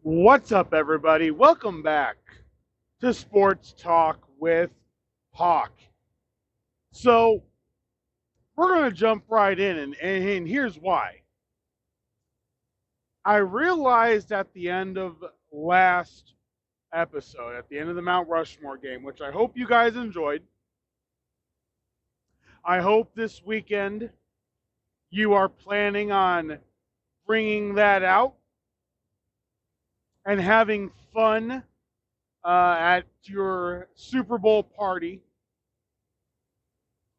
What's up, everybody? Welcome back to Sports Talk with Hawk. So, we're going to jump right in, and here's why. I realized at the end of last episode, at the end of the Mount Rushmore game, which I hope you guys enjoyed, I hope this weekend you are planning on bringing that out and having fun at your Super Bowl party.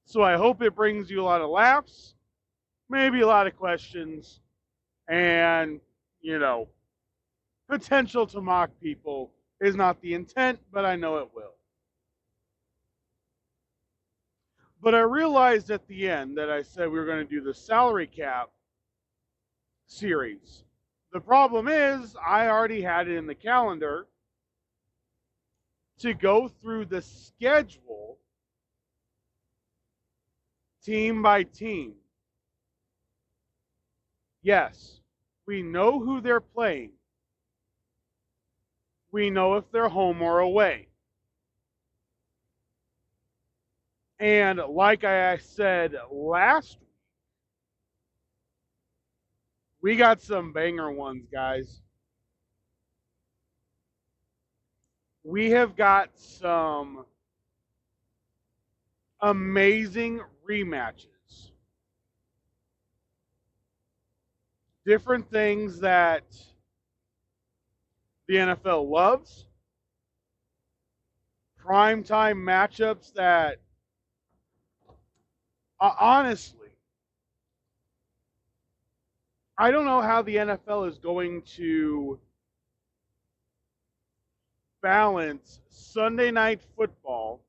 So I hope it brings you a lot of laughs, maybe a lot of questions, and, potential to mock people is not the intent, but I know it will. But I realized at the end that I said we were going to do the salary cap series. The problem is, I already had it in the calendar to go through the schedule team by team. Yes, we know who they're playing. We know if they're home or away. And like I said last week, we got some banger ones, guys. We have got some amazing rematches. Different things that the NFL loves. Primetime matchups that, honestly, I don't know how the NFL is going to balance Sunday night football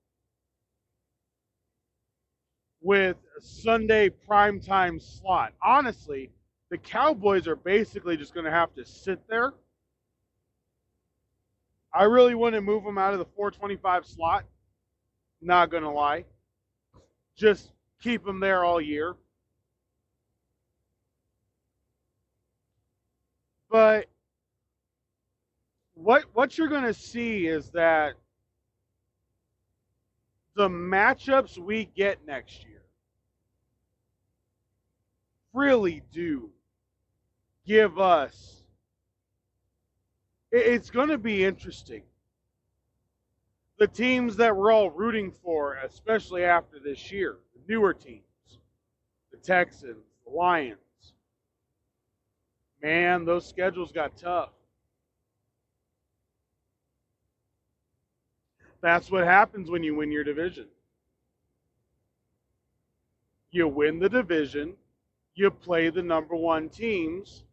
with Sunday primetime slot. Honestly, the Cowboys are basically just going to have to sit there. I really wouldn't move them out of the 425 slot. Not going to lie. Just keep them there all year. But what you're going to see is that the matchups we get next year really do give us, it's going to be interesting. The teams that we're all rooting for, especially after this year, the newer teams, the Texans, the Lions, man, those schedules got tough. That's what happens when you win your division. You win the division, you play the number one teams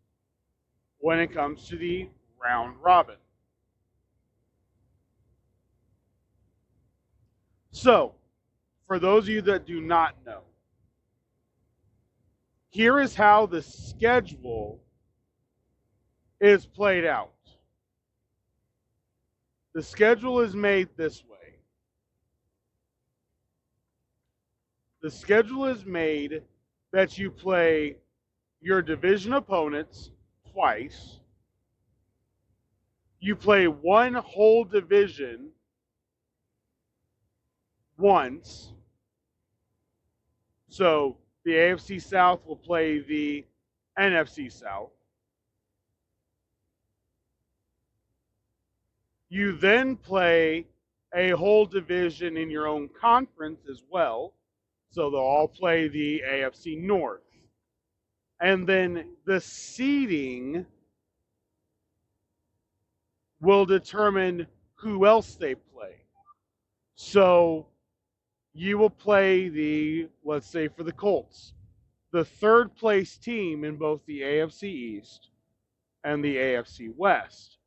when it comes to the round robin. So, for those of you that do not know, here is how the schedule is played out. The schedule is made this way. The schedule is made that you play your division opponents twice. You play one whole division once. So the AFC South will play the NFC South. You then play a whole division in your own conference as well. So they'll all play the AFC North. And then the seeding will determine who else they play. So you will play the, let's say for the Colts, the third place team in both the AFC East and the AFC West.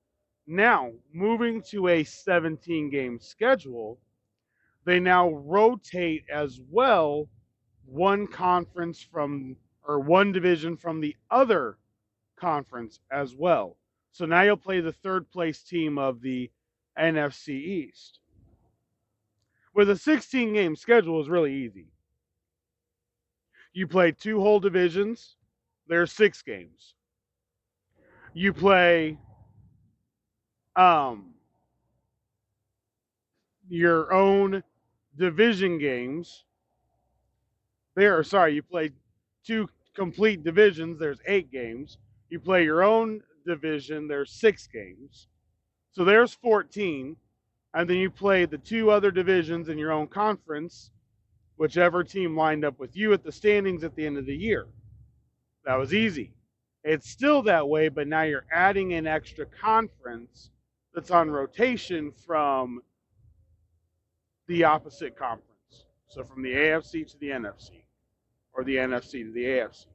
Now, moving to a 17-game schedule, they now rotate as well one conference from, or one division from the other conference as well. So now you'll play the third place team of the NFC East. With a 16-game schedule is really easy. You play two whole divisions, there's 6 games. You play um, your own division games. You play two complete divisions. There's 8 games. You play your own division. There's 6 games. So there's 14. And then you play the 2 other divisions in your own conference, whichever team lined up with you at the standings at the end of the year. That was easy. It's still that way, but now you're adding an extra conference that's on rotation from the opposite conference. So from the AFC to the NFC, or the NFC to the AFC.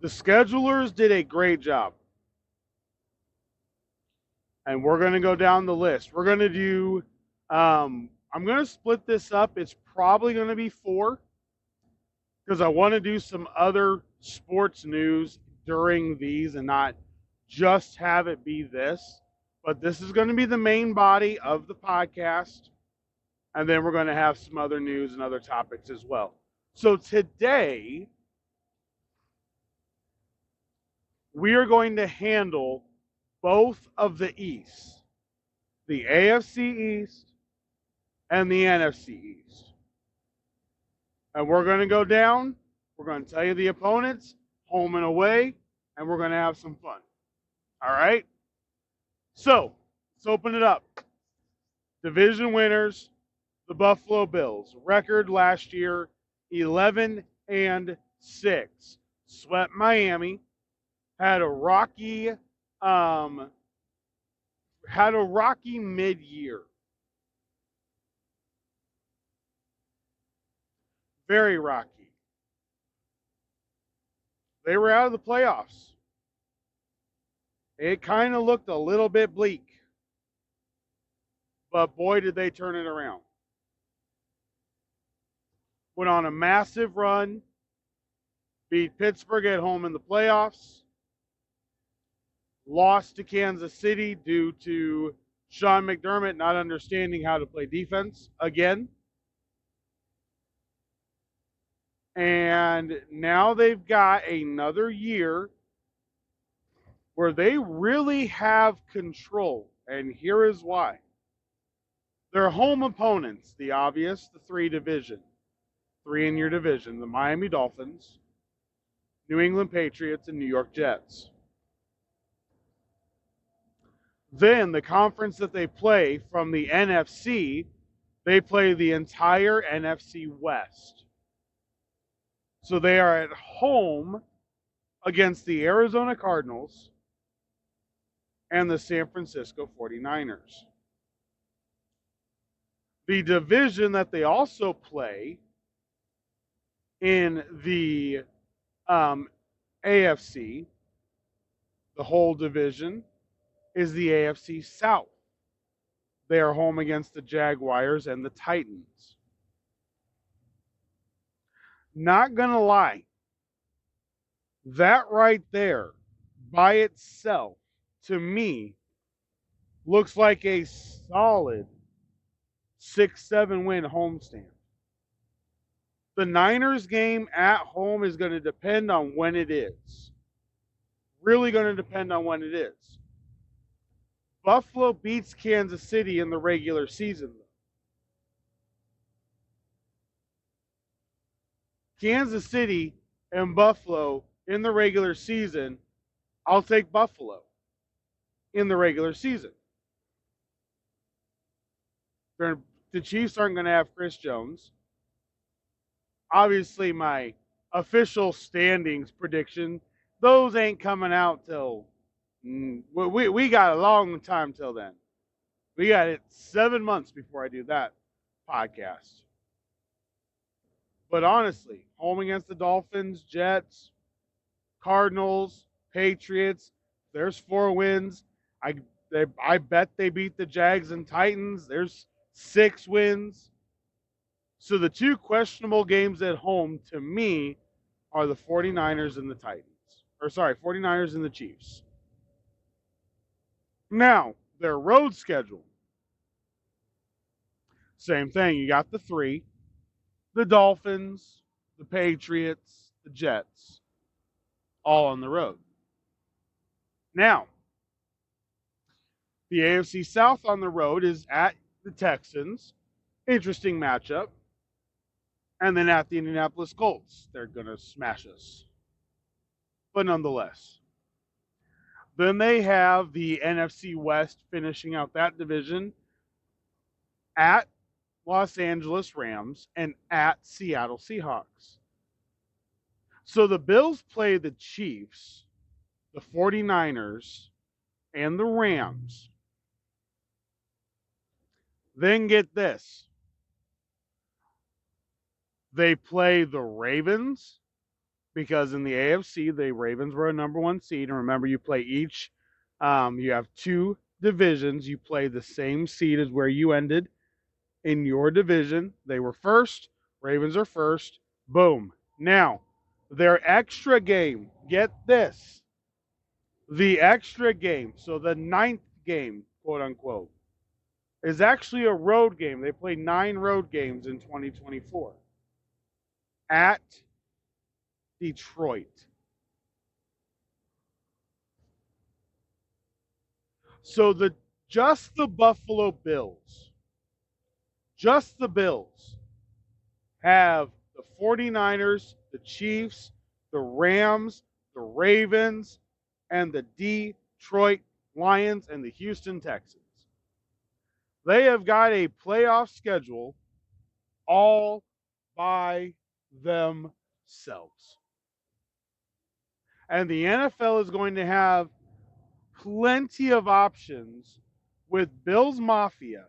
The schedulers did a great job. And we're going to go down the list. We're going to do, I'm going to split this up. It's probably going to be 4 because I want to do some other sports news during these and not just have it be this. But this is going to be the main body of the podcast. And then we're going to have some other news and other topics as well. So today, we are going to handle both of the East, the AFC East and the NFC East. And we're going to go down, we're going to tell you the opponents, home and away, and we're going to have some fun. All right? So, let's open it up. Division winners, the Buffalo Bills. Record last year, 11-6. Swept Miami. Had a rocky mid-year. Very rocky. They were out of the playoffs. It kind of looked a little bit bleak. But boy, did they turn it around. Went on a massive run. Beat Pittsburgh at home in the playoffs. Lost to Kansas City due to Sean McDermott not understanding how to play defense again. And now they've got another year where they really have control. And here is why. Their home opponents, the obvious, the 3 in your division, the Miami Dolphins, New England Patriots, and New York Jets. Then the conference that they play from the NFC, they play the entire NFC West. So they are at home against the Arizona Cardinals and the San Francisco 49ers. The division that they also play in the AFC, the whole division, is the AFC South. They are home against the Jaguars and the Titans. Not gonna lie, that right there, by itself, to me, looks like a solid 6-7 win homestand. The Niners game at home is going to depend on when it is. Really going to depend on when it is. Buffalo beats Kansas City in the regular season. Kansas City and Buffalo in the regular season, I'll take Buffalo in the regular season. The Chiefs aren't going to have Chris Jones. Obviously, my official standings prediction, those ain't coming out till we got a long time till then. We got it 7 months before I do that podcast. But honestly, home against the Dolphins, Jets, Cardinals, Patriots, there's 4 wins. I bet they beat the Jags and Titans. There's 6 wins. So the 2 questionable games at home, to me, are the 49ers and the Titans. 49ers and the Chiefs. Now, their road schedule. Same thing. You got the 3. The Dolphins, the Patriots, the Jets. All on the road. Now, the AFC South on the road is at the Texans. Interesting matchup. And then at the Indianapolis Colts, they're going to smash us. But nonetheless. Then they have the NFC West finishing out that division at Los Angeles Rams and at Seattle Seahawks. So the Bills play the Chiefs, the 49ers, and the Rams. Then get this. They play the Ravens, because in the AFC, the Ravens were a number one seed. And remember, you play each, you have two divisions. You play the same seed as where you ended in your division. They were first. Ravens are first. Boom. Now, their extra game, get this. The extra game, so the 9th game, quote unquote, is actually a road game. They play 9 road games in 2024 at Detroit. So just the Buffalo Bills, just the Bills have the 49ers, the Chiefs, the Rams, the Ravens, and the Detroit Lions and the Houston Texans. They have got a playoff schedule all by themselves. And the NFL is going to have plenty of options with Bills Mafia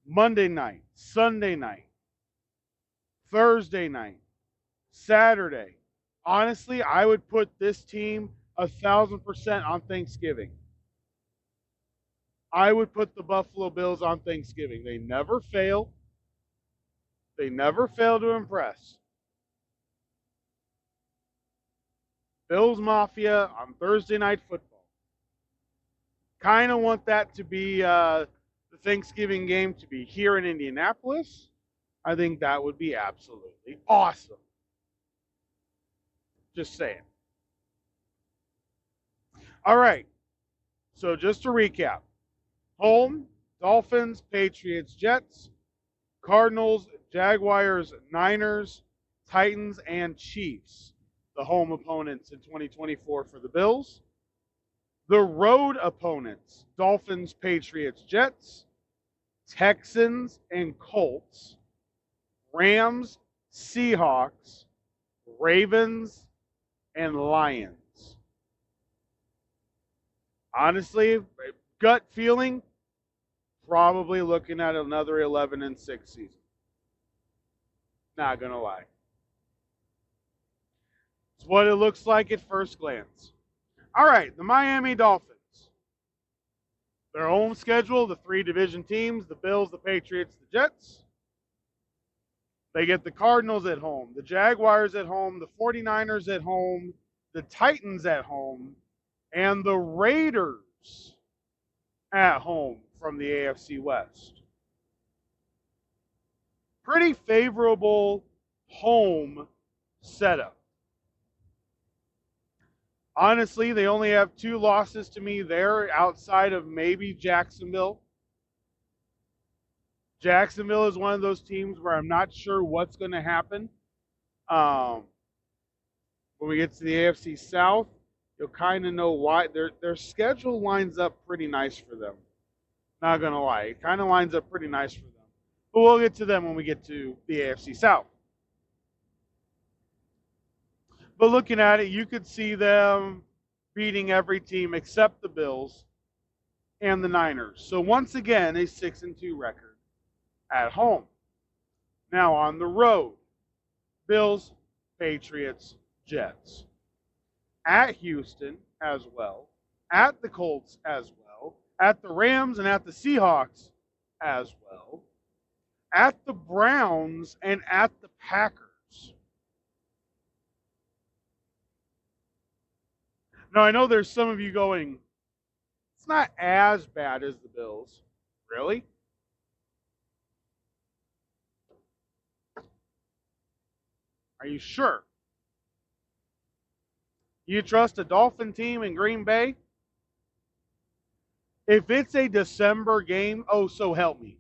Monday night, Sunday night, Thursday night, Saturday. Honestly, I would put this team 1,000% on Thanksgiving. I would put the Buffalo Bills on Thanksgiving. They never fail. They never fail to impress. Bills Mafia on Thursday Night Football. Kind of want that to be the Thanksgiving game to be here in Indianapolis. I think that would be absolutely awesome. Just saying. All right. So just to recap. Home, Dolphins, Patriots, Jets, Cardinals, Jaguars, Niners, Titans, and Chiefs. The home opponents in 2024 for the Bills. The road opponents, Dolphins, Patriots, Jets, Texans, and Colts, Rams, Seahawks, Ravens, and Lions. Honestly, gut feeling, probably looking at another 11-6 season. Not gonna lie. It's what it looks like at first glance. All right, the Miami Dolphins. Their home schedule, the 3 division teams, the Bills, the Patriots, the Jets. They get the Cardinals at home, the Jaguars at home, the 49ers at home, the Titans at home, and the Raiders at home from the AFC West. Pretty favorable home setup. Honestly, they only have 2 losses to me there outside of maybe Jacksonville. Jacksonville is one of those teams where I'm not sure what's going to happen. When we get to the AFC South, you'll kind of know why. Their schedule lines up pretty nice for them. Not going to lie. It kind of lines up pretty nice for them. But we'll get to them when we get to the AFC South. But looking at it, you could see them beating every team except the Bills and the Niners. So once again, a 6-2 record at home. Now on the road, Bills, Patriots, Jets. At Houston as well. At the Colts as well. At the Rams and at the Seahawks as well. At the Browns and at the Packers. Now, I know there's some of you going, it's not as bad as the Bills. Really? Are you sure? You trust a Dolphin team in Green Bay If it's a December game, oh, so help me.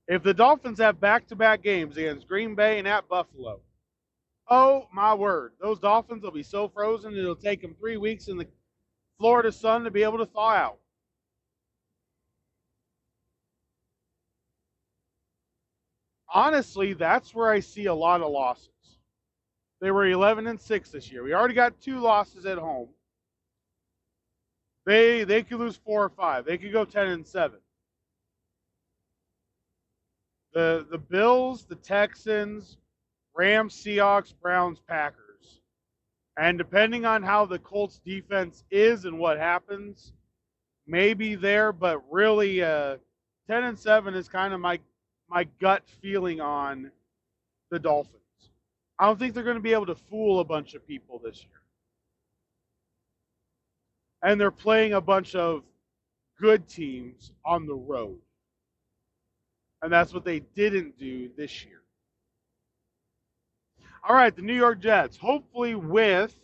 If the Dolphins have back-to-back games against Green Bay and at Buffalo, oh, my word. Those Dolphins will be so frozen, it'll take them 3 weeks in the Florida sun to be able to thaw out. Honestly, that's where I see a lot of losses. They were 11-6 this year. We already got 2 losses at home. They could lose 4 or 5. They could go 10-7. The Bills, the Texans, Rams, Seahawks, Browns, Packers. And depending on how the Colts defense is and what happens, maybe there, but really 10-7 is kind of my gut feeling on the Dolphins. I don't think they're going to be able to fool a bunch of people this year. And they're playing a bunch of good teams on the road. And that's what they didn't do this year. All right, the New York Jets, hopefully with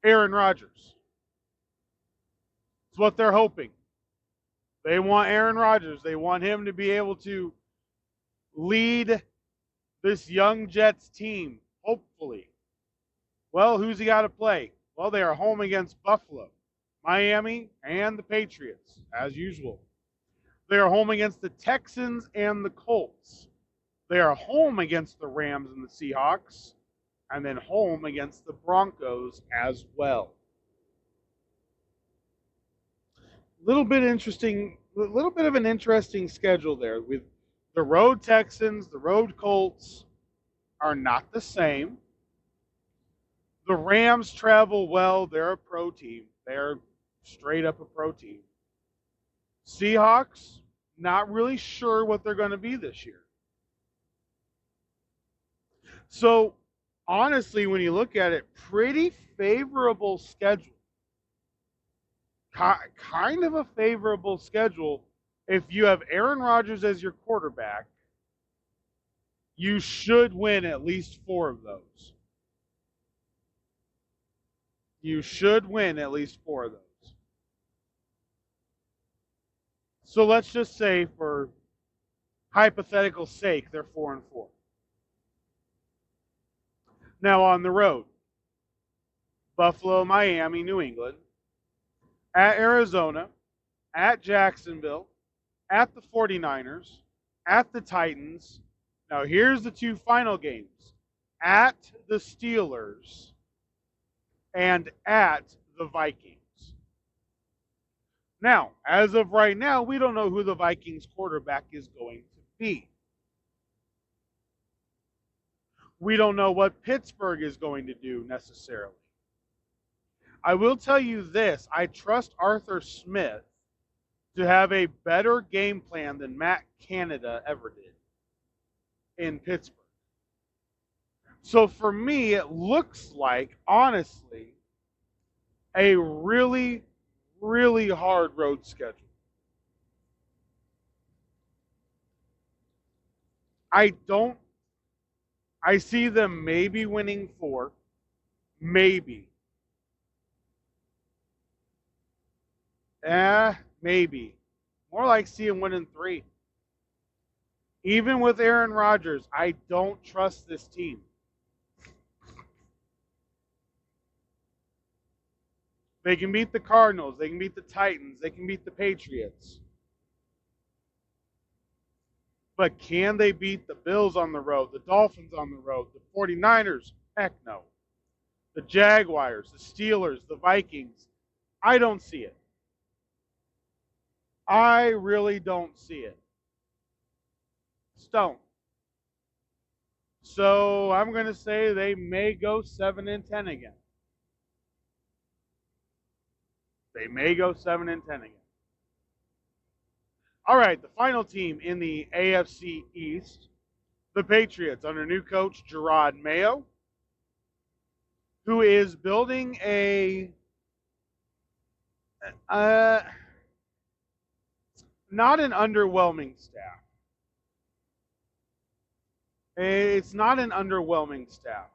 Aaron Rodgers. It's what they're hoping. They want Aaron Rodgers. They want him to be able to lead this young Jets team, hopefully. Well, who's he got to play? Well, they are home against Buffalo, Miami, and the Patriots, as usual. They are home against the Texans and the Colts. They are home against the Rams and the Seahawks, and then home against the Broncos as well. Little bit of an interesting schedule there with the road Texans, the road Colts are not the same. The Rams travel well. They're a pro team. They're straight up a pro team. Seahawks, not really sure what they're going to be this year. So, honestly, when you look at it, pretty favorable schedule. Kind of a favorable schedule. If you have Aaron Rodgers as your quarterback, you should win at least 4 of those. You should win at least 4 of those. So let's just say, for hypothetical sake, they're 4-4. Now on the road, Buffalo, Miami, New England, at Arizona, at Jacksonville, at the 49ers, at the Titans. Now here's the 2 final games. At the Steelers and at the Vikings. Now, as of right now, we don't know who the Vikings quarterback is going to be. We don't know what Pittsburgh is going to do necessarily. I will tell you this, I trust Arthur Smith to have a better game plan than Matt Canada ever did in Pittsburgh. So for me, it looks like, honestly, a really, really hard road schedule. I see them maybe winning 4. Maybe. Maybe. More like seeing winning 3. Even with Aaron Rodgers, I don't trust this team. They can beat the Cardinals. They can beat the Titans. They can beat the Patriots. But can they beat the Bills on the road, the Dolphins on the road, the 49ers? Heck no. The Jaguars, the Steelers, the Vikings? I don't see it. I really don't see it. Don't. So I'm going to say they may go 7-10 again. They may go 7-10 again. All right, the final team in the AFC East, the Patriots under new coach Gerard Mayo, who is building a not an underwhelming staff. It's not an underwhelming staff.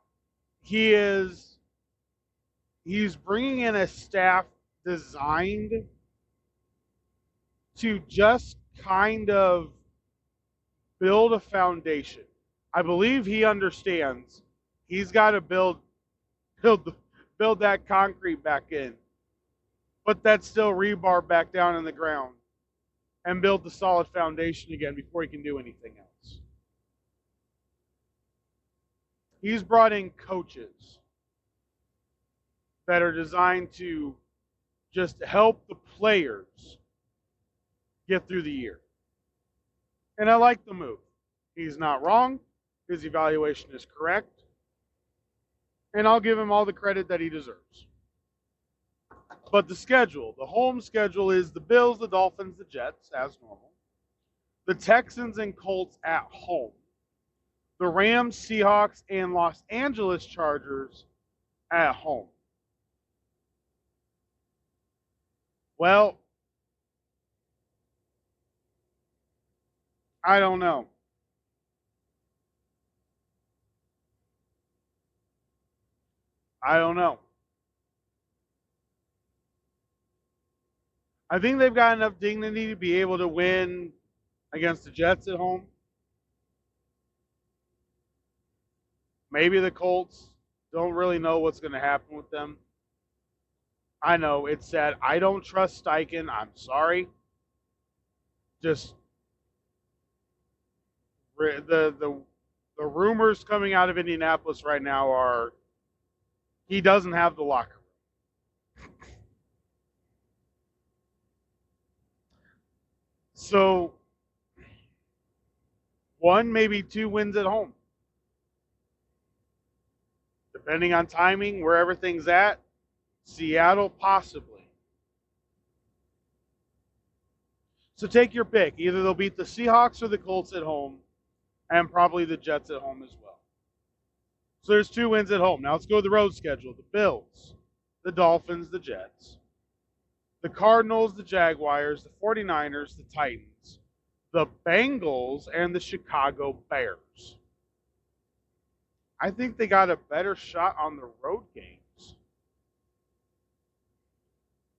He's bringing in a staff designed to just kind of build a foundation. I believe he understands he's got to build build that concrete back in, put that steel rebar back down in the ground, and build the solid foundation again before he can do anything else. He's brought in coaches that are designed to just help the players get through the year. And I like the move. He's not wrong. His evaluation is correct. And I'll give him all the credit that he deserves. But the schedule, the home schedule is the Bills, the Dolphins, the Jets, as normal. The Texans and Colts at home. The Rams, Seahawks, and Los Angeles Chargers at home. Well, I don't know. I don't know. I think they've got enough dignity to be able to win against the Jets at home. Maybe the Colts. Don't really know what's going to happen with them. I know it's sad. I don't trust Steichen. I'm sorry. Just the rumors coming out of Indianapolis right now are he doesn't have the locker room. So 1, maybe 2 wins at home. Depending on timing, where everything's at, Seattle possibly. So take your pick. Either they'll beat the Seahawks or the Colts at home, and probably the Jets at home as well. So there's 2 wins at home. Now let's go to the road schedule. The Bills, the Dolphins, the Jets, the Cardinals, the Jaguars, the 49ers, the Titans, the Bengals, and the Chicago Bears. I think they got a better shot on the road games.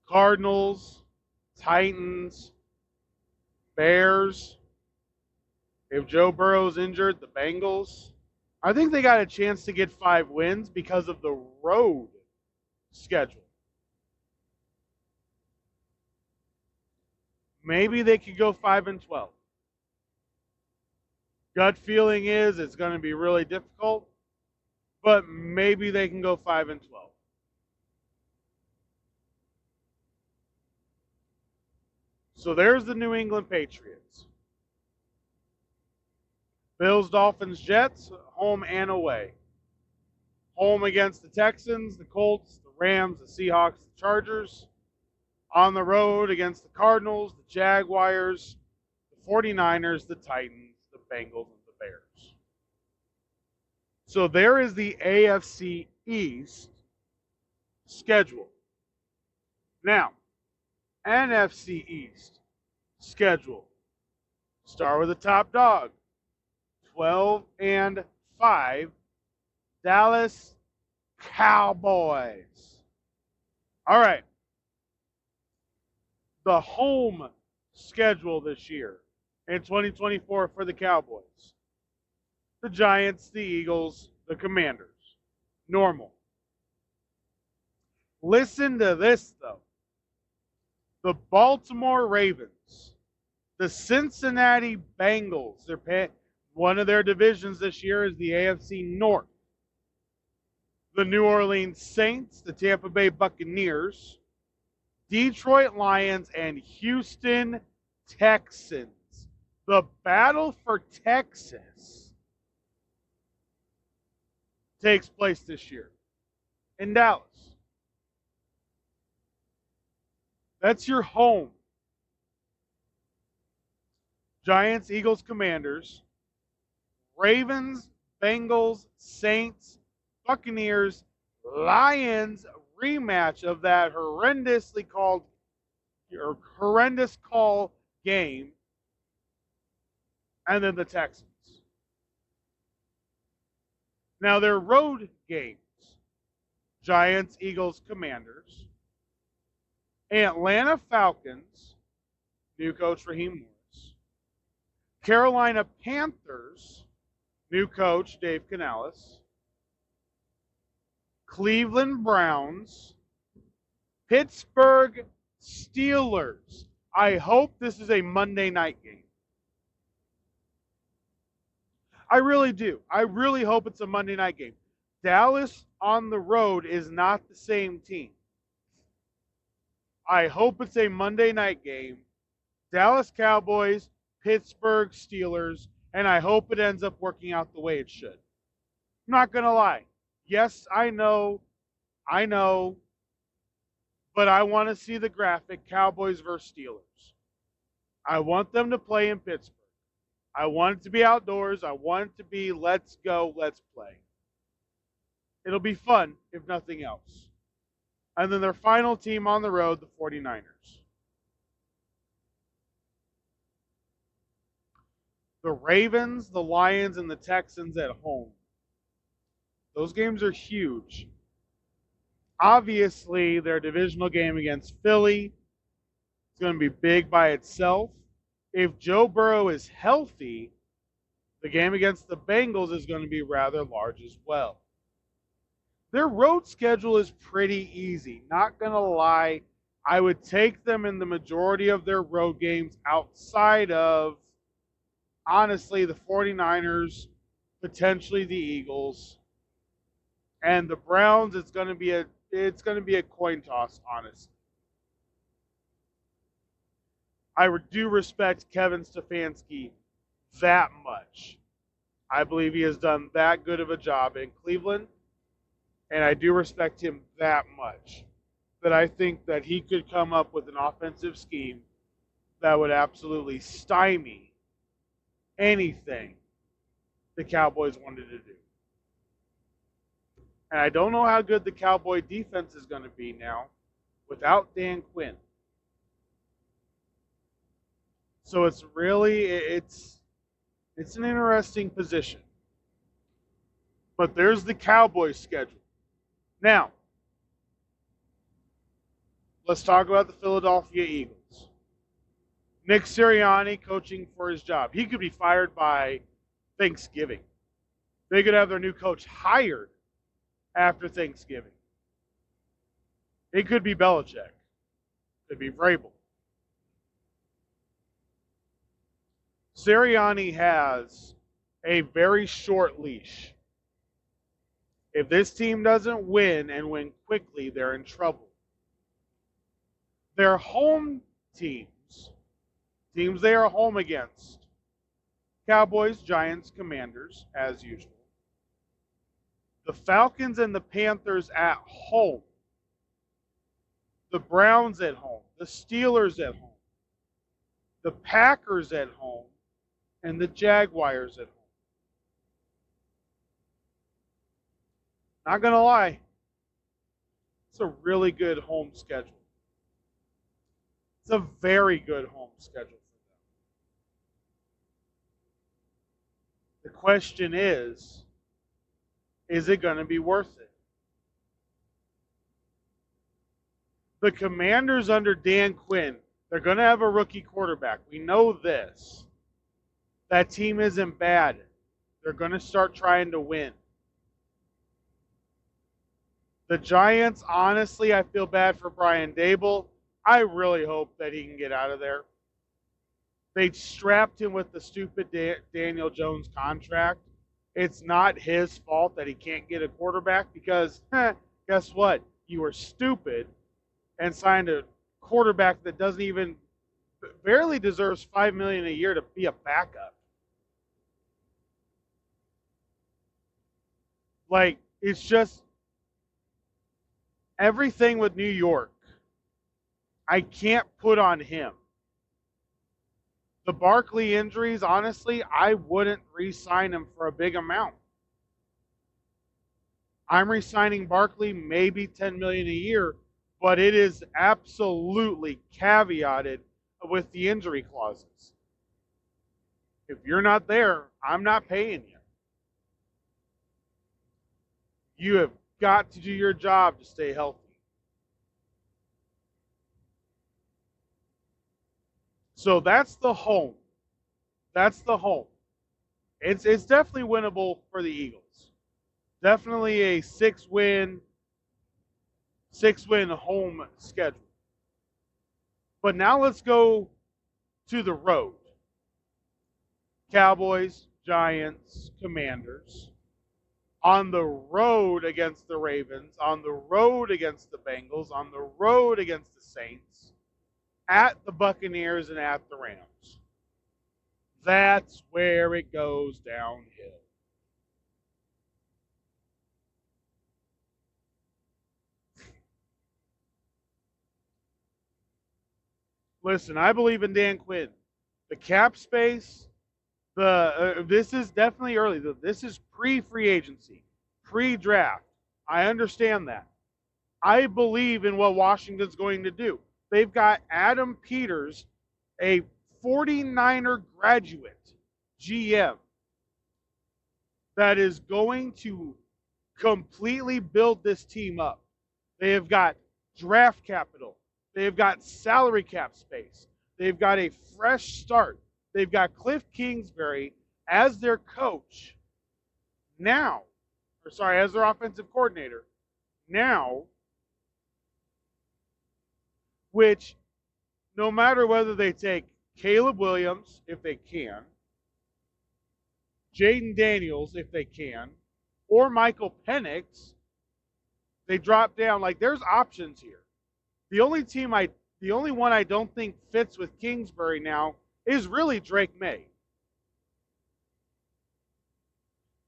Cardinals, Titans, Bears. If Joe Burrow's injured, the Bengals. I think they got a chance to get 5 wins because of the road schedule. Maybe they could go 5-12. Gut feeling is it's going to be really difficult, but maybe they can go 5-12. So there's the New England Patriots. Bills, Dolphins, Jets, home and away. Home against the Texans, the Colts, the Rams, the Seahawks, the Chargers. On the road against the Cardinals, the Jaguars, the 49ers, the Titans, the Bengals, and the Bears. So there is the AFC East schedule. Now, NFC East schedule. Start with the top dog. 12-5, Dallas Cowboys. All right. The home schedule this year in 2024 for the Cowboys. The Giants, the Eagles, the Commanders. Normal. Listen to this, though. The Baltimore Ravens, the Cincinnati Bengals. One of their divisions this year is the AFC North. The New Orleans Saints, the Tampa Bay Buccaneers, Detroit Lions, and Houston Texans. The battle for Texas takes place this year in Dallas. That's your home. Giants, Eagles, Commanders, Ravens, Bengals, Saints, Buccaneers, Lions, rematch of that horrendous call game, and then the Texans. Now their road games: Giants, Eagles, Commanders, Atlanta Falcons, new coach Raheem Morris. Carolina Panthers, new coach Dave Canales. Cleveland Browns. Pittsburgh Steelers. I hope this is a Monday night game. I really do. I really hope it's a Monday night game. Dallas on the road is not the same team. I hope it's a Monday night game. Dallas Cowboys, Pittsburgh Steelers, and I hope it ends up working out the way it should. I'm not going to lie. Yes, I know, but I want to see the graphic Cowboys versus Steelers. I want them to play in Pittsburgh. I want it to be outdoors. I want it to be let's go, let's play. It'll be fun, if nothing else. And then their final team on the road, the 49ers. The Ravens, the Lions, and the Texans at home. Those games are huge. Obviously, their divisional game against Philly is going to be big by itself. If Joe Burrow is healthy, the game against the Bengals is going to be rather large as well. Their road schedule is pretty easy. Not going to lie, I would take them in the majority of their road games outside of, honestly, the 49ers, potentially the Eagles, and the Browns. It's going to be a coin toss, honestly. I do respect Kevin Stefanski that much. I believe he has done that good of a job in Cleveland, and I do respect him that much that I think that he could come up with an offensive scheme that would absolutely stymie anything the Cowboys wanted to do. And I don't know how good the Cowboy defense is going to be now without Dan Quinn. So it's an interesting position. But there's the Cowboys schedule. Now, let's talk about the Philadelphia Eagles. Nick Sirianni coaching for his job. He could be fired by Thanksgiving. They could have their new coach hired after Thanksgiving. It could be Belichick. It could be Vrabel. Sirianni has a very short leash. If this team doesn't win and win quickly, they're in trouble. Their home teams they are home against: Cowboys, Giants, Commanders, as usual. The Falcons and the Panthers at home. The Browns at home. The Steelers at home. The Packers at home. And the Jaguars at home. Not going to lie, it's a really good home schedule. It's a very good home schedule for them. The question is it going to be worth it? The Commanders under Dan Quinn, they're going to have a rookie quarterback. We know this. That team isn't bad. They're going to start trying to win. The Giants, honestly, I feel bad for Brian Daboll. I really hope that he can get out of there. They strapped him with the stupid Daniel Jones contract. It's not his fault that he can't get a quarterback because, guess what? You were stupid and signed a quarterback that barely deserves $5 million a year to be a backup. Like, it's just everything with New York, I can't put on him. The Barkley injuries, honestly, I wouldn't re-sign him for a big amount. I'm re-signing Barkley maybe $10 million a year, but it is absolutely caveated with the injury clauses. If you're not there, I'm not paying you. You have got to do your job to stay healthy. So that's the home. That's the home. It's definitely winnable for the Eagles. Definitely a six-win home schedule. But now let's go to the road. Cowboys, Giants, Commanders. On the road against the Ravens, on the road against the Bengals, on the road against the Saints, at the Buccaneers, and at the Rams. That's where it goes downhill. Listen, I believe in Dan Quinn. The cap space, this is definitely early. This is pre-free agency, pre-draft. I understand that. I believe in what Washington's going to do. They've got Adam Peters, a 49er graduate GM, that is going to completely build this team up. They have got draft capital. They have got salary cap space. They've got a fresh start. They've got Cliff Kingsbury as their coach now, as their offensive coordinator now, which no matter whether they take Caleb Williams, if they can, Jaden Daniels, if they can, or Michael Penix, they drop down. Like, there's options here. The only one I don't think fits with Kingsbury now is really Drake May.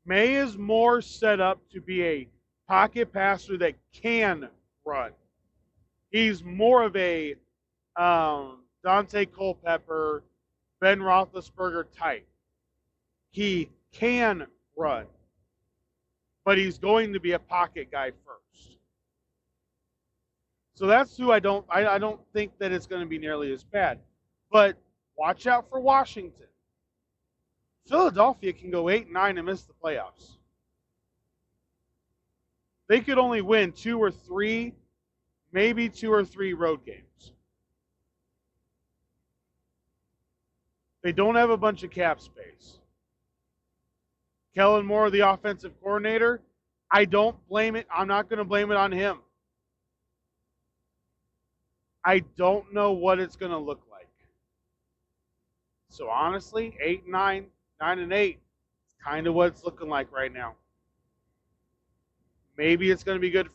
May is more set up to be a pocket passer that can run. He's more of a Dante Culpepper, Ben Roethlisberger type. He can run, but he's going to be a pocket guy first. So that's who I don't think that it's going to be nearly as bad. But watch out for Washington. Philadelphia can go 8-9 and miss the playoffs. They could only win 2 or 3, maybe 2 or 3 road games. They don't have a bunch of cap space. Kellen Moore, the offensive coordinator, I don't blame it. I'm not going to blame it on him. I don't know what it's going to look like. So honestly, 8-9, 9-8, it's kind of what it's looking like right now. Maybe it's going to be good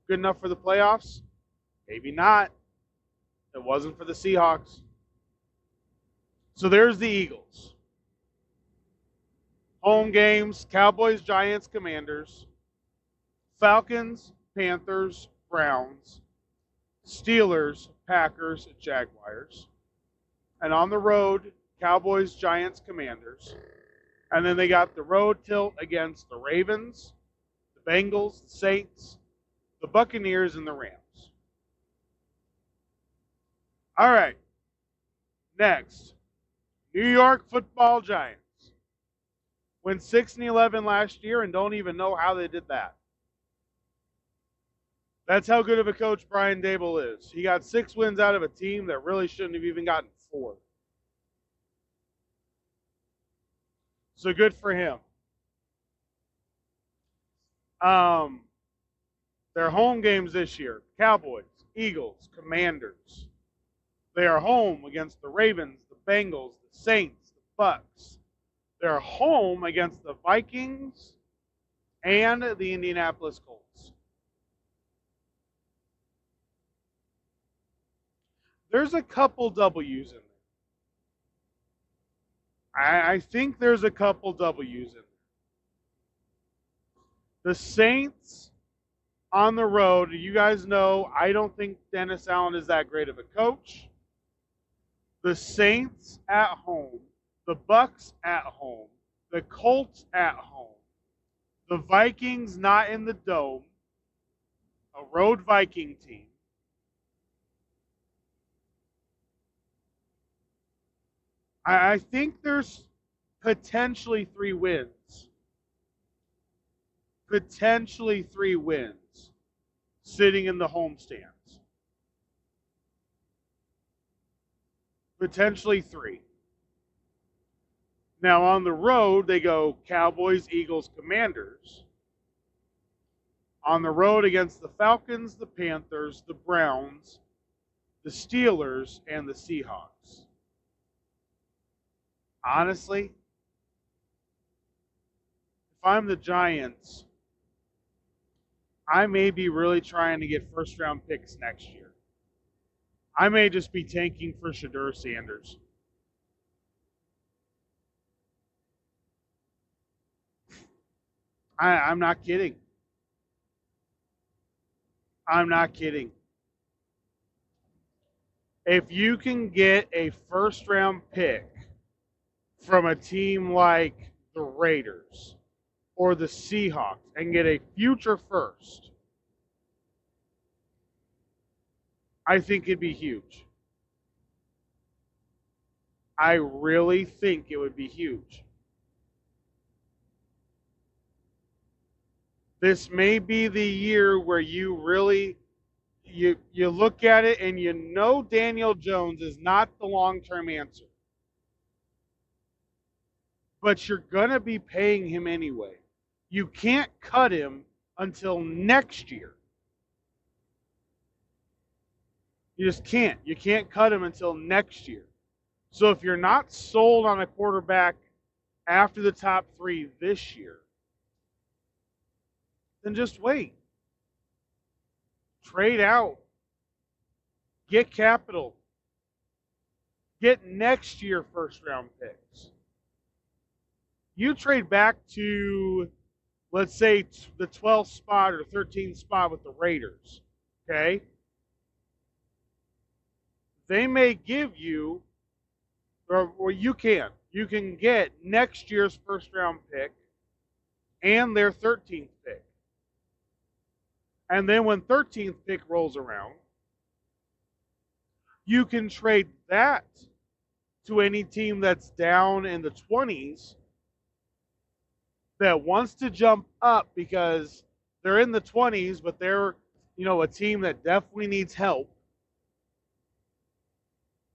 enough for the playoffs. Maybe not. It wasn't for the Seahawks. So there's the Eagles. Home games: Cowboys, Giants, Commanders, Falcons, Panthers, Browns, Steelers, Packers, Jaguars. And on the road, Cowboys, Giants, Commanders. And then they got the road tilt against the Ravens, the Bengals, the Saints, the Buccaneers, and the Rams. All right. Next, New York Football Giants. Went 6-11 last year and don't even know how they did that. That's how good of a coach Brian Daboll is. He got 6 wins out of a team that really shouldn't have even gotten 4. So good for him. Their home games this year: Cowboys, Eagles, Commanders. They are home against the Ravens, the Bengals, the Saints, the Bucks. They're home against the Vikings and the Indianapolis Colts. There's a couple W's in there. I think there's a couple W's in there. The Saints on the road, you guys know, I don't think Dennis Allen is that great of a coach. The Saints at home, the Bucks at home, the Colts at home, the Vikings not in the Dome, a road Viking team. I think there's potentially 3 wins. Potentially 3 wins sitting in the homestands. potentially 3. Now on the road, they go Cowboys, Eagles, Commanders. On the road against the Falcons, the Panthers, the Browns, the Steelers, and the Seahawks. Honestly, if I'm the Giants, I may be really trying to get first-round picks next year. I may just be tanking for Shedeur Sanders. I'm not kidding. I'm not kidding. If you can get a first-round pick from a team like the Raiders or the Seahawks and get a future first, I think it'd be huge. I really think it would be huge. This may be the year where you really you look at it and you know Daniel Jones is not the long-term answer. But you're going to be paying him anyway. You can't cut him until next year. You just can't. You can't cut him until next year. So if you're not sold on a quarterback after the top 3 this year, then just wait. Trade out. Get capital. Get next year first-round picks. You trade back to, let's say, the 12th spot or 13th spot with the Raiders, okay? They may give you, or you can get next year's first-round pick and their 13th pick. And then when 13th pick rolls around, you can trade that to any team that's down in the 20s that wants to jump up because they're in the 20s, but they're, a team that definitely needs help.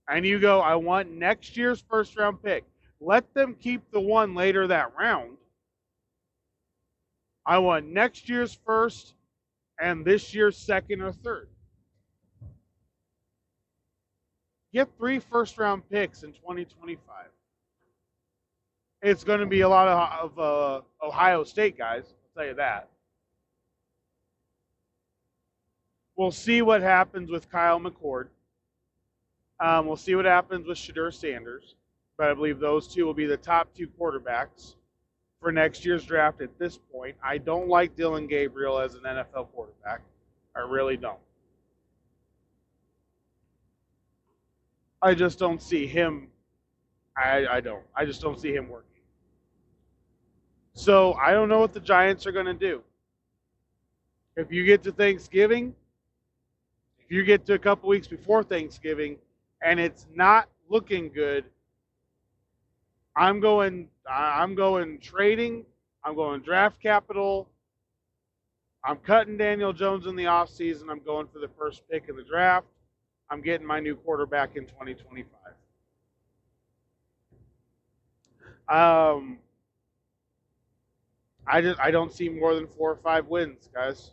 And you go, I want next year's first-round pick. Let them keep the one later that round. I want next year's first and this year's second or third. Get 3 first-round picks in 2025. It's going to be a lot of Ohio State guys, I'll tell you that. We'll see what happens with Kyle McCord. We'll see what happens with Shedeur Sanders. But I believe those 2 will be the top 2 quarterbacks for next year's draft at this point. I don't like Dylan Gabriel as an NFL quarterback. I really don't. I just don't see him. I don't. I just don't see him working. So I don't know what the Giants are going to do. If you get to Thanksgiving, if you get to a couple weeks before Thanksgiving, and it's not looking good, I'm going trading. I'm going draft capital. I'm cutting Daniel Jones in the offseason. I'm going for the first pick in the draft. I'm getting my new quarterback in 2025. I don't see more than 4 or 5 wins, guys.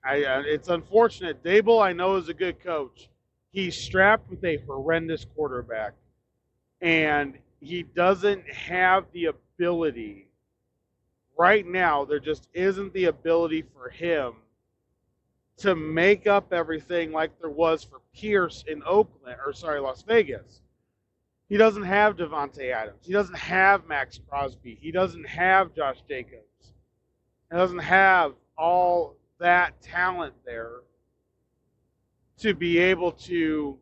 It's unfortunate. Dable, I know, is a good coach. He's strapped with a horrendous quarterback, and he doesn't have the ability. Right now, there just isn't the ability for him to make up everything like there was for Pierce in Las Vegas. He doesn't have Devontae Adams. He doesn't have Max Crosby. He doesn't have Josh Jacobs. He doesn't have all that talent there to be able to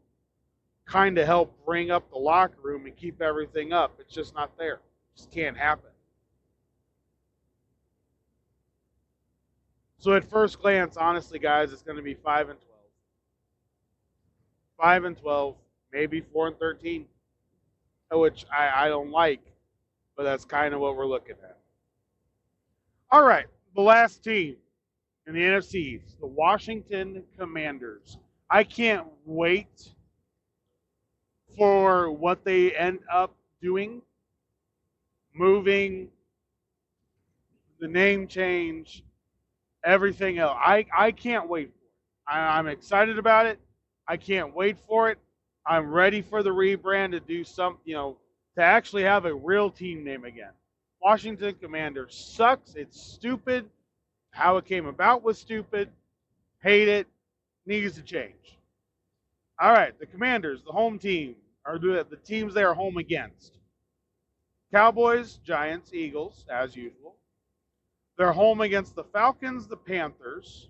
kind of help bring up the locker room and keep everything up. It's just not there. It just can't happen. So at first glance, honestly, guys, it's going to be 5-12. 5-12, maybe 4-13, which I don't like, but that's kind of what we're looking at. All right, the last team in the NFC, the Washington Commanders. I can't wait for what they end up doing, moving, the name change, everything else. I can't wait for it. I'm excited about it. I can't wait for it. I'm ready for the rebrand to do some, to actually have a real team name again. Washington Commanders sucks. It's stupid. How it came about was stupid. Hate it. Needs to change. All right, the Commanders, the home team, are the teams they are home against. Cowboys, Giants, Eagles, as usual. They're home against the Falcons, the Panthers,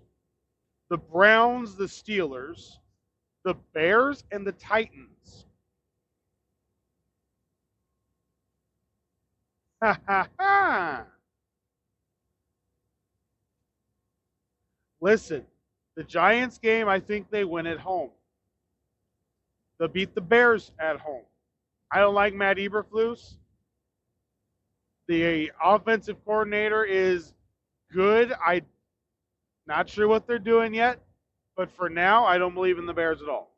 the Browns, the Steelers, the Bears, and the Titans. Ha ha ha! Listen, the Giants game, I think they win at home. They'll beat the Bears at home. I don't like Matt Eberflus. The offensive coordinator is good. I'm not sure what they're doing yet, but for now, I don't believe in the Bears at all.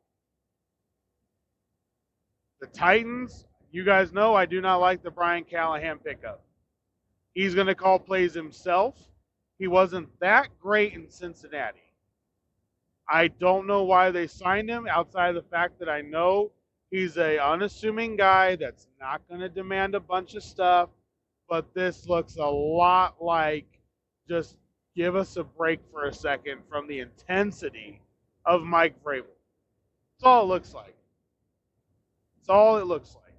The Titans, you guys know I do not like the Brian Callahan pickup. He's going to call plays himself. He wasn't that great in Cincinnati. I don't know why they signed him outside of the fact that I know he's an unassuming guy that's not going to demand a bunch of stuff, but this looks a lot like just give us a break for a second from the intensity of Mike Vrabel. That's all it looks like. That's all it looks like.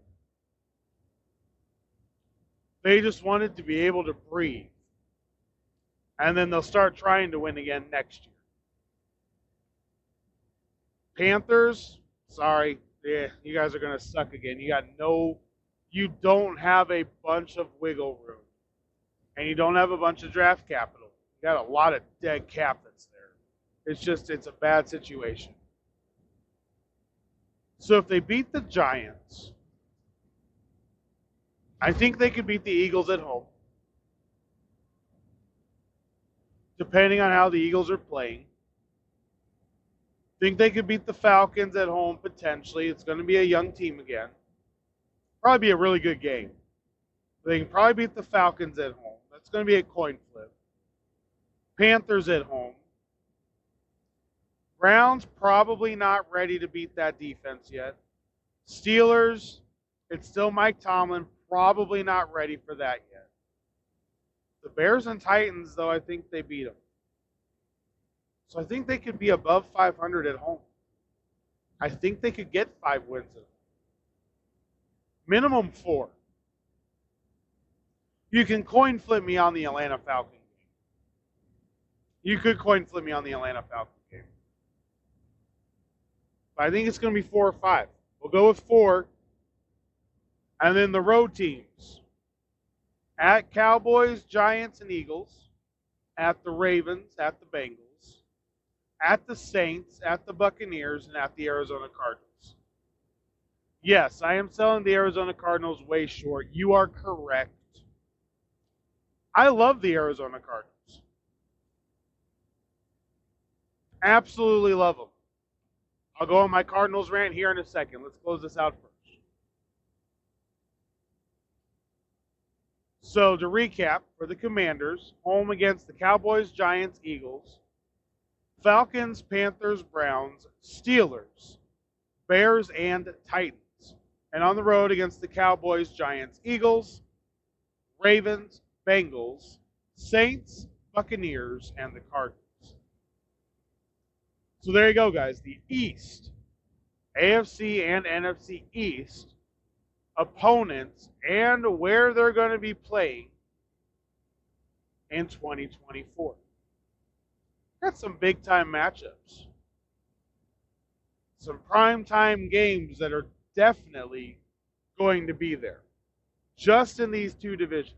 They just wanted to be able to breathe. And then they'll start trying to win again next year. Panthers, sorry, yeah, you guys are going to suck again. You don't have a bunch of wiggle room. And you don't have a bunch of draft capital. You got a lot of dead cap that's there. It's a bad situation. So if they beat the Giants, I think they could beat the Eagles at home. Depending on how the Eagles are playing. Think they could beat the Falcons at home potentially. It's going to be a young team again. Probably be a really good game. They can probably beat the Falcons at home. That's going to be a coin flip. Panthers at home. Browns probably not ready to beat that defense yet. Steelers, it's still Mike Tomlin, probably not ready for that yet. The Bears and Titans, though, I think they beat them. So I think they could be above 500 at home. I think they could get 5 wins at home. Minimum 4. You can coin flip me on the Atlanta Falcons game. You could coin flip me on the Atlanta Falcons game. But I think it's going to be 4 or 5. We'll go with 4. And then the road teams. At Cowboys, Giants, and Eagles. At the Ravens, at the Bengals. At the Saints, at the Buccaneers, and at the Arizona Cardinals. Yes, I am selling the Arizona Cardinals way short. You are correct. I love the Arizona Cardinals. Absolutely love them. I'll go on my Cardinals rant here in a second. Let's close this out first. So to recap, for the Commanders, home against the Cowboys, Giants, Eagles, Falcons, Panthers, Browns, Steelers, Bears, and Titans. And on the road against the Cowboys, Giants, Eagles, Ravens, Bengals, Saints, Buccaneers, and the Cardinals. So there you go, guys. The East, AFC and NFC East opponents and where they're going to be playing in 2024. Got some big-time matchups. Some prime-time games that are definitely going to be there. Just in these two divisions.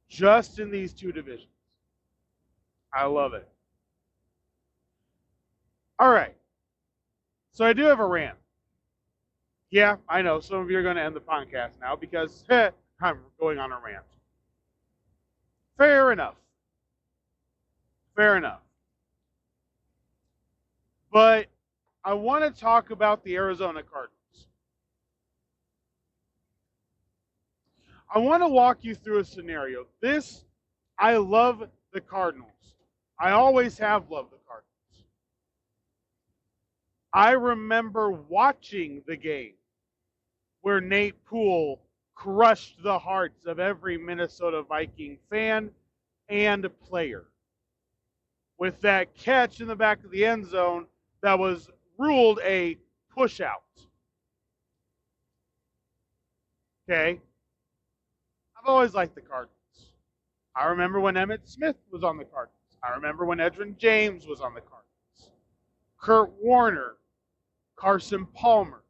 Just in these two divisions. I love it. All right. So I do have a rant. Yeah, I know. Some of you are going to end the podcast now because I'm going on a rant. Fair enough. Fair enough. But I want to talk about the Arizona Cardinals. I want to walk you through a scenario. I love the Cardinals. I always have loved the Cardinals. I remember watching the game where Nate Poole crushed the hearts of every Minnesota Viking fan and player with that catch in the back of the end zone that was ruled a push out. Okay? I've always liked the Cardinals. I remember when Emmitt Smith was on the Cardinals. I remember when Edgerrin James was on the Cardinals. Kurt Warner, Carson Palmer,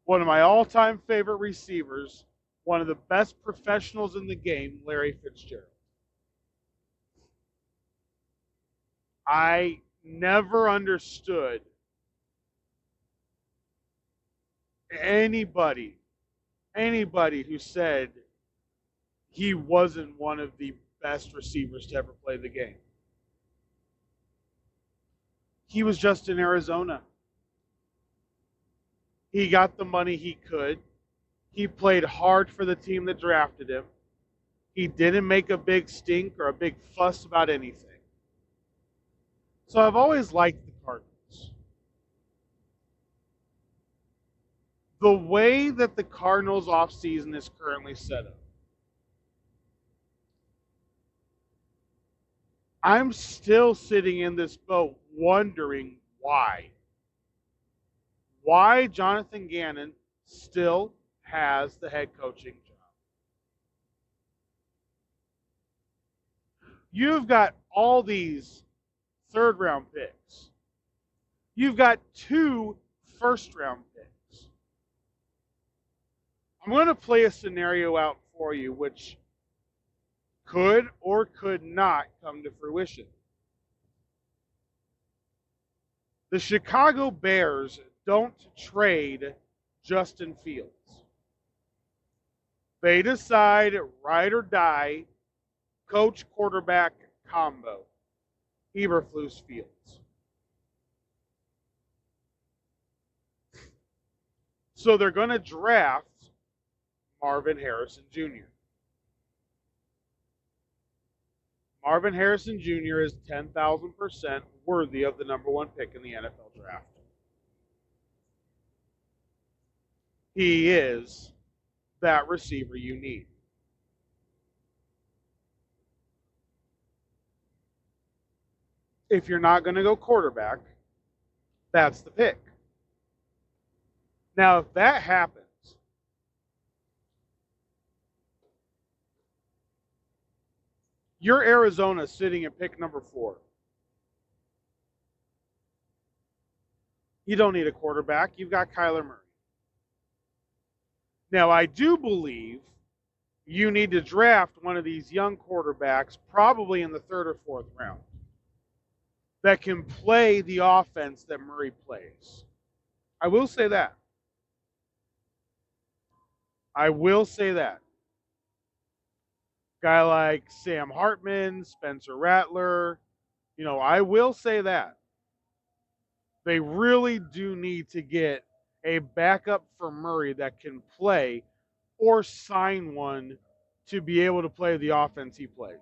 one of my all-time favorite receivers, one of the best professionals in the game, Larry Fitzgerald. I never understood anybody who said he wasn't one of the best receivers to ever play the game. He was just in Arizona. He got the money he could. He played hard for the team that drafted him. He didn't make a big stink or a big fuss about anything. So I've always liked the Cardinals. The way that the Cardinals offseason is currently set up, I'm still sitting in this boat wondering why. Why Jonathan Gannon still has the head coaching job. You've got all these third-round picks. You've got 2 first-round picks. I'm going to play a scenario out for you which could or could not come to fruition. The Chicago Bears don't trade Justin Fields. They decide, ride or die, coach quarterback combo, Eberflus Fields. So they're going to draft Marvin Harrison Jr. Marvin Harrison Jr. is 10,000% worthy of the number 1 pick in the NFL draft. He is that receiver you need. If you're not going to go quarterback, that's the pick. Now, if that happens, you're Arizona sitting at pick number 4. You don't need a quarterback. You've got Kyler Murray. Now, I do believe you need to draft one of these young quarterbacks, probably in the 3rd or 4th round, that can play the offense that Murray plays. I will say that. I will say that. Guy like Sam Hartman, Spencer Rattler, I will say that. They really do need to get a backup for Murray that can play, or sign one to be able to play the offense he plays.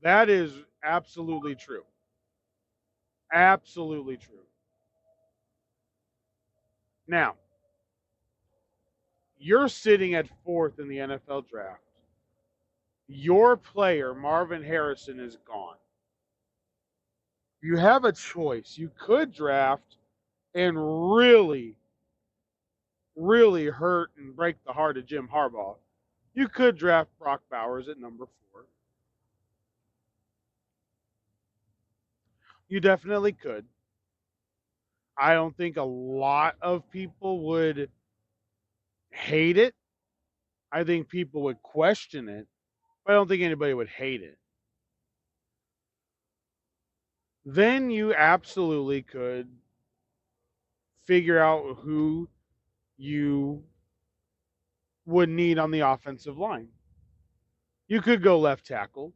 That is absolutely true. Absolutely true. Now, you're sitting at 4th in the NFL draft. Your player, Marvin Harrison, is gone. You have a choice. You could draft and really, really hurt and break the heart of Jim Harbaugh. You could draft Brock Bowers at number 4. You definitely could. I don't think a lot of people would hate it. I think people would question it, but I don't think anybody would hate it. Then you absolutely could figure out who you would need on the offensive line. You could go left tackle.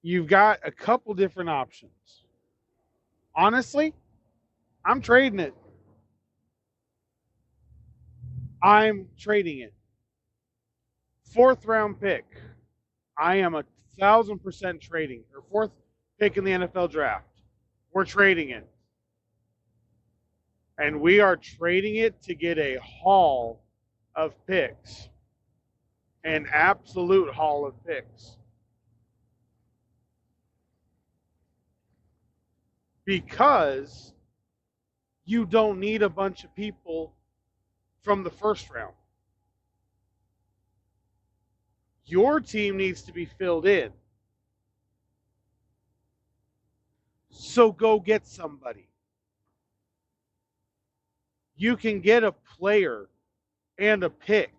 you've got a couple different options. Honestly, I'm trading it. I'm trading it. Fourth round pick. I am 1,000% trading. Or fourth pick in the NFL draft. We're trading it. And we are trading it to get a haul of picks. An absolute haul of picks. Because you don't need a bunch of people from the first round. Your team needs to be filled in. So go get somebody. You can get a player and a pick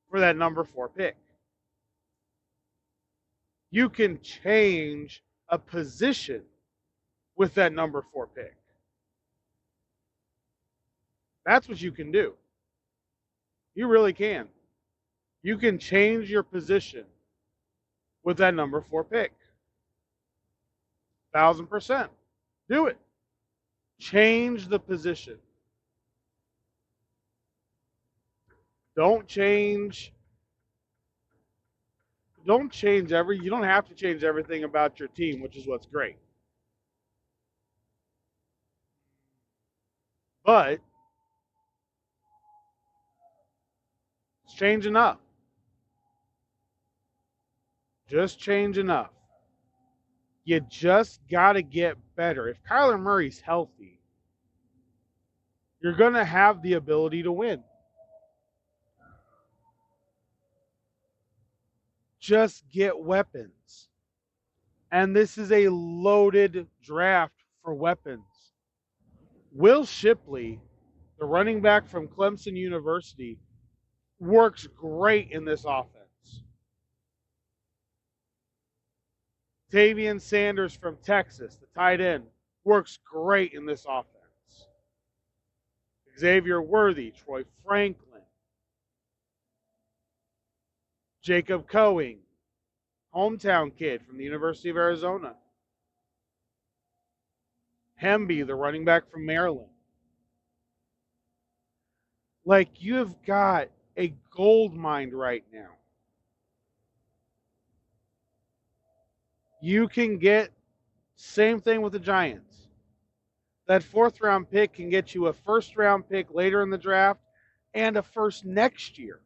for that number 4 pick. You can change a position with that number 4 pick. That's what you can do. You really can. You can change your position with that number 4 pick. 1,000%. Do it. Change the position. Don't change you don't have to change everything about your team, which is what's great. But it's change enough. Just change enough. You just got to get better. If Kyler Murray's healthy, you're going to have the ability to win. Just get weapons. And this is a loaded draft for weapons. Will Shipley, the running back from Clemson University, works great in this offense. Tavian Sanders from Texas, the tight end, works great in this offense. Xavier Worthy, Troy Franklin, Jacob Coing, hometown kid from the University of Arizona. Hemby, the running back from Maryland. Like, you've got a gold mine right now. You can get, same thing with the Giants. That 4th round pick can get you a 1st round pick later in the draft and a first next year.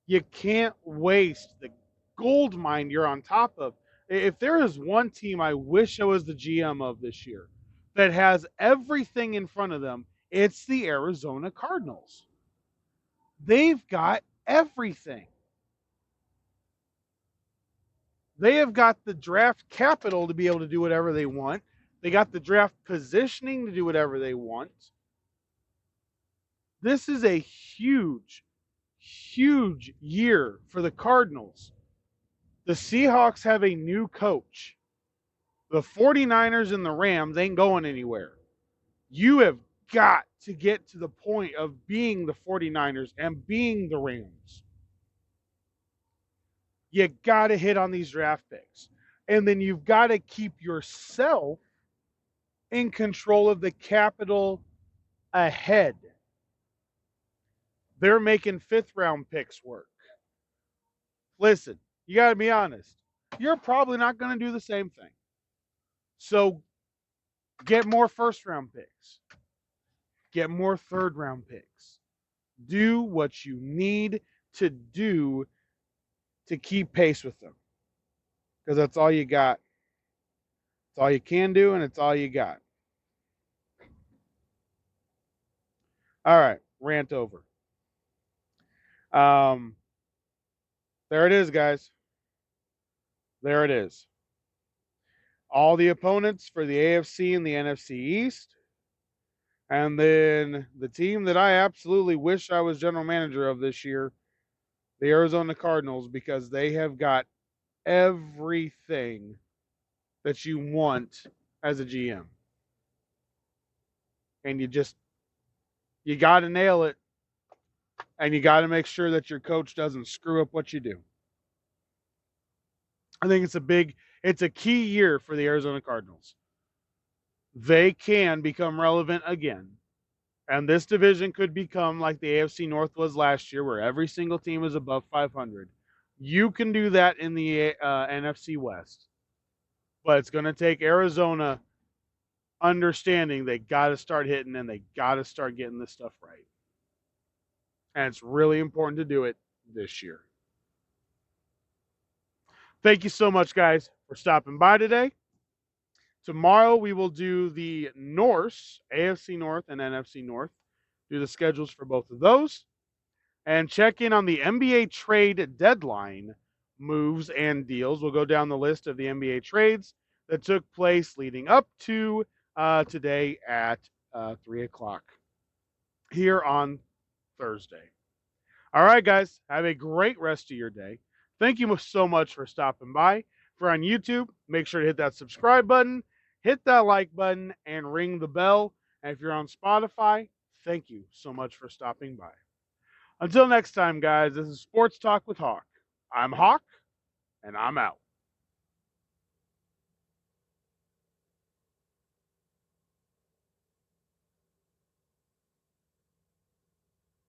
You can't waste the gold mine you're on top of. If there is one team I wish I was the GM of this year that has everything in front of them, it's the Arizona Cardinals. They've got everything. They have got the draft capital to be able to do whatever they want. They got the draft positioning to do whatever they want. This is a huge, huge year for the Cardinals. The Seahawks have a new coach. The 49ers and the Rams ain't going anywhere. You have got to get to the point of being the 49ers and being the Rams. You got to hit on these draft picks. And then you've got to keep yourself in control of the capital ahead. They're making 5th round picks work. Listen, you got to be honest. You're probably not going to do the same thing. So get more 1st round picks. Get more 3rd round picks. Do what you need to do to keep pace with them. Because that's all you got. It's all you can do, and it's all you got. All right, rant over. There it is, guys. There it is. All the opponents for the AFC and the NFC East. And then the team that I absolutely wish I was general manager of this year, the Arizona Cardinals, because they have got everything that you want as a GM. And you got to nail it. And you got to make sure that your coach doesn't screw up what you do. I think it's a key year for the Arizona Cardinals. They can become relevant again. And this division could become like the AFC North was last year, where every single team is above 500. You can do that in the NFC West. But it's going to take Arizona understanding they got to start hitting and they got to start getting this stuff right. And it's really important to do it this year. Thank you so much, guys, for stopping by today. Tomorrow we will do the Norse, AFC North and NFC North, do the schedules for both of those, and check in on the NBA trade deadline moves and deals. We'll go down the list of the NBA trades that took place leading up to today at 3 o'clock here on Thursday. All right, guys, have a great rest of your day. Thank you so much for stopping by. If you're on YouTube, make sure to hit that subscribe button, hit that like button, and ring the bell. And if you're on Spotify, thank you so much for stopping by. Until next time, guys, this is Sports Talk with Hawk. I'm Hawk, and I'm out.